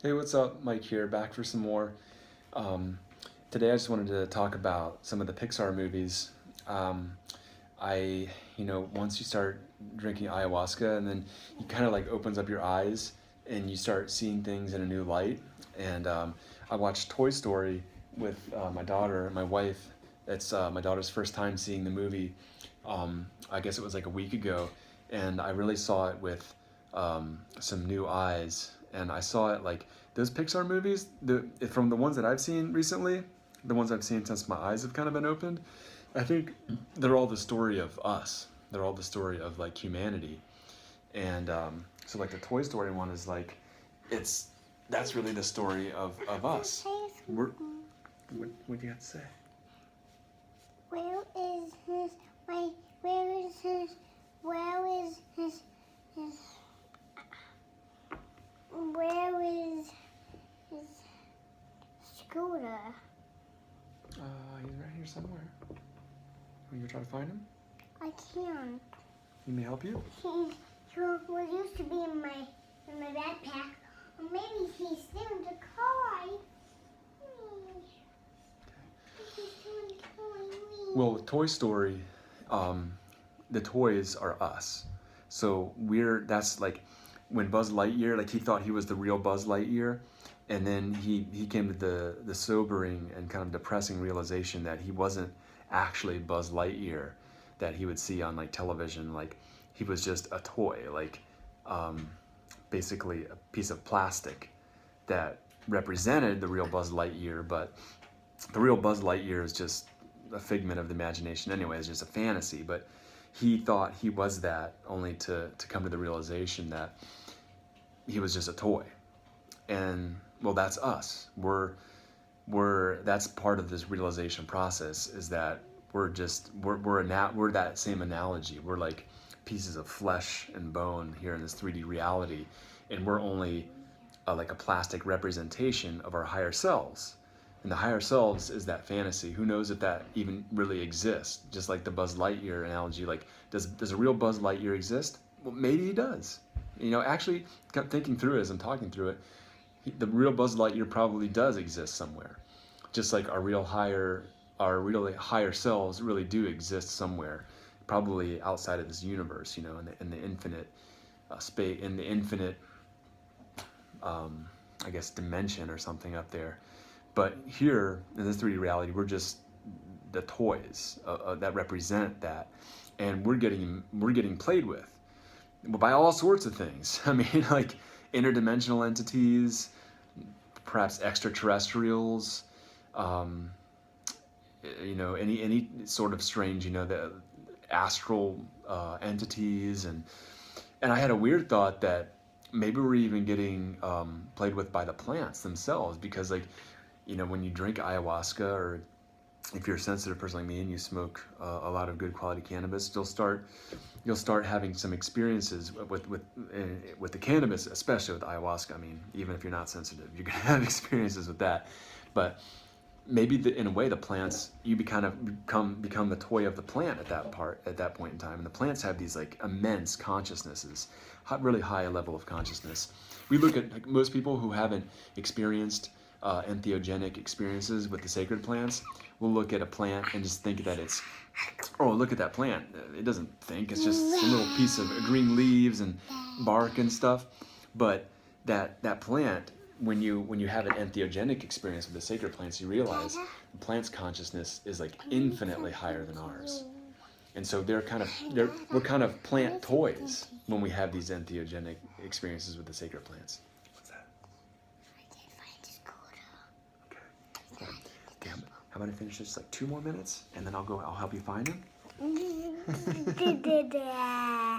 Hey, what's up? Mike here, back for some more. Um, Today I just wanted to talk about some of the Pixar movies. Um, once you start drinking ayahuasca, and then you kind of like opens up your eyes and you start seeing things in a new light. And I watched Toy Story with my daughter, my wife. It's my daughter's first time seeing the movie. I guess it was like a week ago, and I really saw it with some new eyes. And I saw it like those Pixar movies, from the ones that I've seen recently, the ones I've seen since my eyes have kind of been opened. I think they're all the story of us. They're all the story of like humanity. And so like the Toy Story one is like, it's that's really the story of us. We're, what do you have to say? Where is his, my, where is his, where is his scooter? He's right here somewhere. Will you try to find him? I can't. He may help you? He was used to be in my backpack. Or maybe he's still in the car. He's still in the car. Well, with Toy Story, the toys are us. So that's like when Buzz Lightyear, like he thought he was the real Buzz Lightyear, and then he came to the sobering and kind of depressing realization that he wasn't actually Buzz Lightyear that he would see on like television. Like he was just a toy, like basically a piece of plastic that represented the real Buzz Lightyear, but the real Buzz Lightyear is just a figment of the imagination anyway. It's just a fantasy. But he thought he was that, only to come to the realization that he was just a toy. And well, that's us. That's part of this realization process, is that we're that same analogy. We're like pieces of flesh and bone here in this 3D reality, and we're only like a plastic representation of our higher selves. And the higher selves is that fantasy. Who knows if that even really exists? Just like the Buzz Lightyear analogy, like does a real Buzz Lightyear exist? Well, maybe he does. Actually, thinking through it as I'm talking through it, the real Buzz Lightyear probably does exist somewhere. Just like our really higher selves really do exist somewhere, probably outside of this universe, in the infinite space, in the infinite, I guess, dimension or something up there. But here in this 3D reality, we're just the toys that represent that, and we're getting played with by all sorts of things. I mean, like interdimensional entities, perhaps extraterrestrials, any sort of strange, the astral entities, and I had a weird thought that maybe we're even getting played with by the plants themselves, because like, when you drink ayahuasca, or if you're a sensitive person like me and you smoke a lot of good quality cannabis, you'll start having some experiences with the cannabis, especially with ayahuasca. I mean, even if you're not sensitive, you're gonna have experiences with that. But maybe in a way, the plants, you become the toy of the plant at that point in time. And the plants have these like immense consciousnesses, really high level of consciousness. We look at like, most people who haven't experienced entheogenic experiences with the sacred plants will look at a plant and just think that it's, oh, look at that plant. It doesn't think, it's just a little piece of green leaves and bark and stuff. But that plant, when you have an entheogenic experience with the sacred plants, you realize the plant's consciousness is like infinitely higher than ours. And so we're kind of plant toys when we have these entheogenic experiences with the sacred plants. What's that? I did find his scooter. Okay. How about I finish this like 2 more minutes, and then I'll help you find him?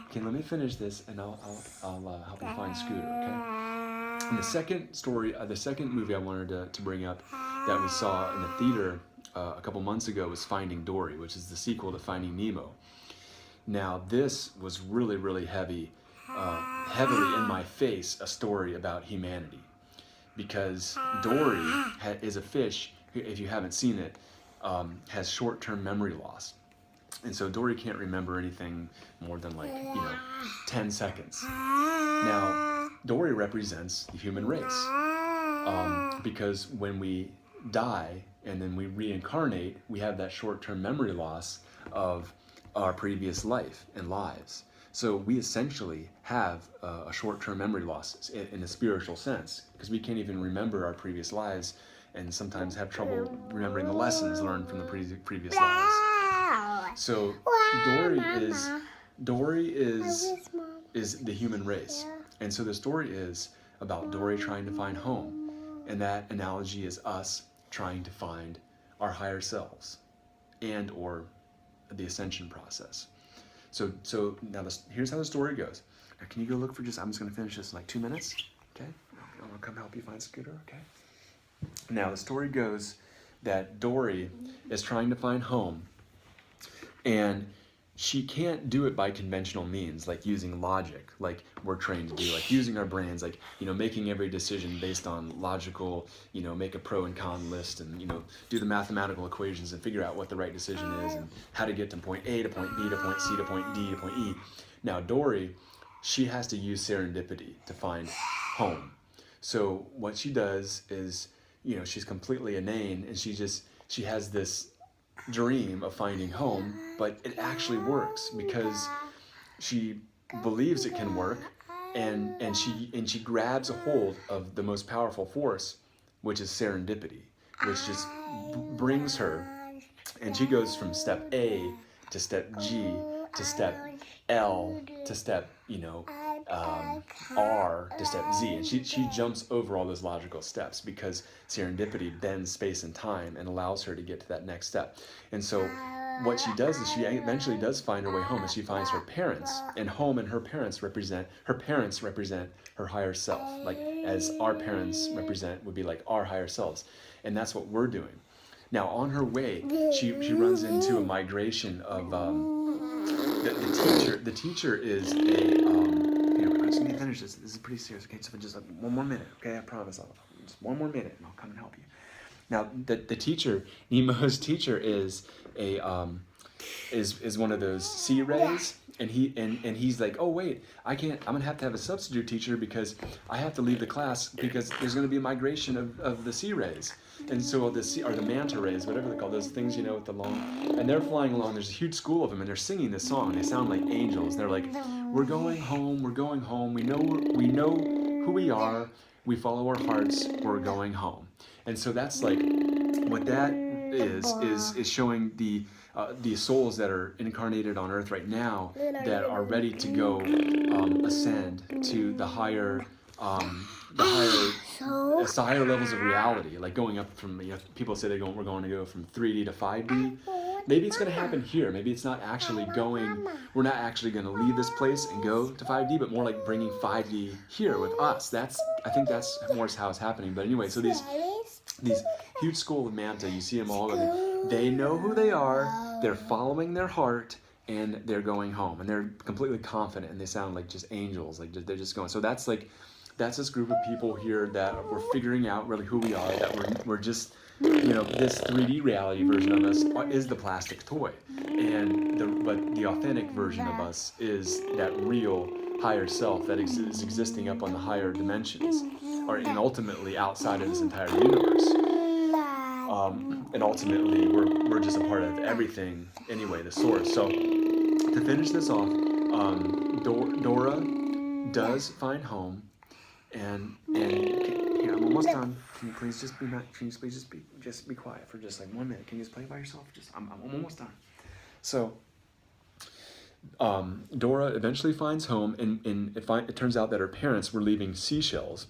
Okay, let me finish this, and I'll help you find Scooter, okay? And the second movie I wanted to bring up that we saw in the theater a couple months ago was Finding Dory, which is the sequel to Finding Nemo. Now, this was really, really heavily in my face, a story about humanity. Because Dory is a fish, if you haven't seen it, has short-term memory loss. And so Dory can't remember anything more than 10 seconds. Now, Dory represents the human race. because when we die and then we reincarnate, we have that short-term memory loss of our previous life and lives. So we essentially have a short-term memory loss in a spiritual sense, because we can't even remember our previous lives and sometimes have trouble remembering the lessons learned from the previous lives. So Dory is the human race. And so the story is about Dory trying to find home. And that analogy is us trying to find our higher selves and or the ascension process. So now here's how the story goes. Now can you go look for I'm just going to finish this in like 2 minutes. Okay? I'm going to come help you find Scooter. Okay? Now the story goes that Dory is trying to find home, and she can't do it by conventional means, like using logic, like we're trained to do, like using our brains, like, making every decision based on logical, make a pro and con list and, do the mathematical equations and figure out what the right decision is and how to get to point A to point B to point C to point D to point E. Now, Dory, she has to use serendipity to find home. So what she does is, she's completely inane, and she has this dream of finding home, but it actually works because she believes it can work, and she grabs a hold of the most powerful force, which is serendipity, which just brings her, and she goes from step A to step G to step L to step R to step Z, and she jumps over all those logical steps because serendipity bends space and time and allows her to get to that next step. And so what she does is she eventually does find her way home, and she finds her parents, and home and her parents represent her higher self, like as our parents would be like our higher selves, and that's what we're doing. Now on her way, she runs into a migration of the teacher is I'm just gonna finish this. This is pretty serious. Okay, so just like 1 more minute. Okay, I promise. Just 1 more minute, and I'll come and help you. Now, the teacher, Nemo's teacher, is one of those sea rays, and he's like, oh wait, I'm gonna have to have a substitute teacher because I have to leave the class because there's gonna be a migration of the sea rays. And so the manta rays, whatever they're called, those things, with the long, and they're flying along. There's a huge school of them, and they're singing this song. They sound like angels. They're like, we're going home. We know who we are. We follow our hearts. We're going home. And so that's like what that is showing the souls that are incarnated on Earth right now that are ready to go ascend to the higher levels of reality, like going up from, people say we're going to go from 3D to 5D. Maybe it's going to happen here. Maybe it's not actually we're not actually going to leave this place and go to 5D, but more like bringing 5D here with us. I think that's more how it's happening. But anyway, so these huge school of manta, you see them all, they know who they are, they're following their heart, and they're going home, and they're completely confident, and they sound like just angels, like they're just going. So that's this group of people here that we're figuring out really who we are, that we're just, this 3D reality version of us is the plastic toy, but the authentic version of us is that real higher self that is existing up on the higher dimensions, and ultimately outside of this entire universe. And ultimately, we're just a part of everything anyway, the source. So to finish this off, Dora does find home, and here, I'm almost done. Can you please just be quiet for just like 1 minute? Can you just play by yourself? I'm almost done. So Dora eventually finds home, and it turns out that her parents were leaving seashells.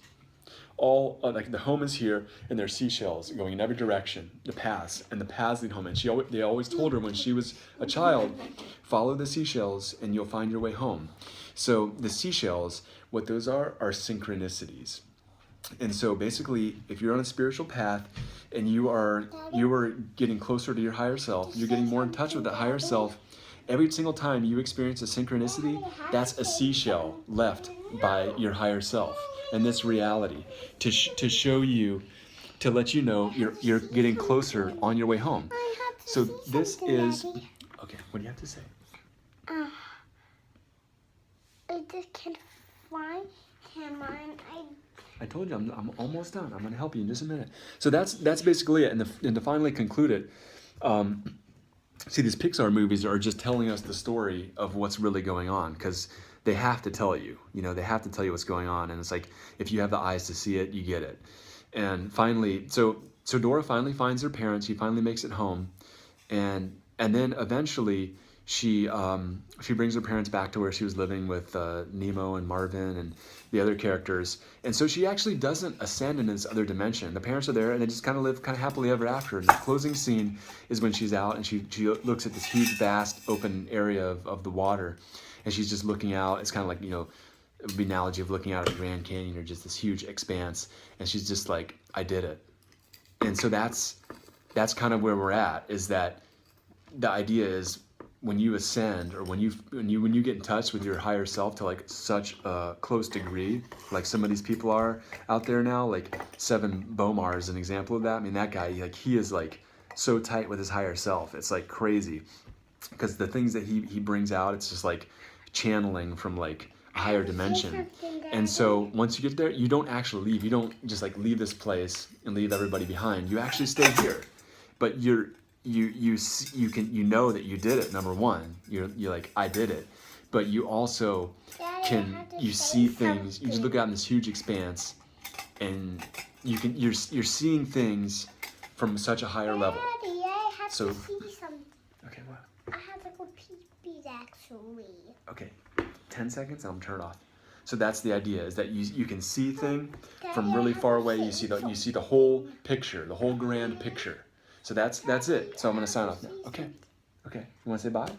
All like the home is here, and there's seashells going in every direction, the paths lead home. And they always told her when she was a child, follow the seashells and you'll find your way home. So the seashells, what those are synchronicities. And so basically, if you're on a spiritual path and you are getting closer to your higher self, you're getting more in touch with that higher self. Every single time you experience a synchronicity, that's a seashell left by your higher self. And this reality to show you, to let you know you're getting closer on your way home. So this is okay. What do you have to say? I just can't find him, and I told you I'm almost done. I'm gonna help you in just a minute. So that's basically it. And to finally conclude it, see, these Pixar movies are just telling us the story of what's really going on because they have to tell you. You know, they have to tell you what's going on, and it's like if you have the eyes to see it, you get it. And finally, so Dora finally finds her parents. She finally makes it home, and then eventually she brings her parents back to where she was living with Nemo and Marvin and the other characters. And so she actually doesn't ascend into this other dimension. The parents are there and they just kind of live kind of happily ever after. And the closing scene is when she's out and she looks at this huge, vast, open area of the water, and she's just looking out. It's kind of like, you know, it would be an analogy of looking out at the Grand Canyon or just this huge expanse. And she's just like, I did it. And so that's kind of where we're at, is that the idea is when you ascend, or when you get in touch with your higher self to like such a close degree, like some of these people are out there now, like Seven Bomar is an example of that. I mean, that guy, like, he is like so tight with his higher self. It's like crazy, because the things that he brings out, it's just like channeling from like a higher dimension. And so once you get there, you don't actually leave. You don't just like leave this place and leave everybody behind. You actually stay here, but you know that you did it. Number one, you're like, I did it. But you also you see things. You just look out in this huge expanse, and you're seeing things from such a higher level. Daddy, I have So- to see something. Okay, what? I have to go pee actually. Okay, 10 seconds. I'm turn it off. So that's the idea: is that you can see thing from really far away. You see the whole picture, the whole grand picture. So that's it. So I'm gonna sign off now. Okay. You want to say bye?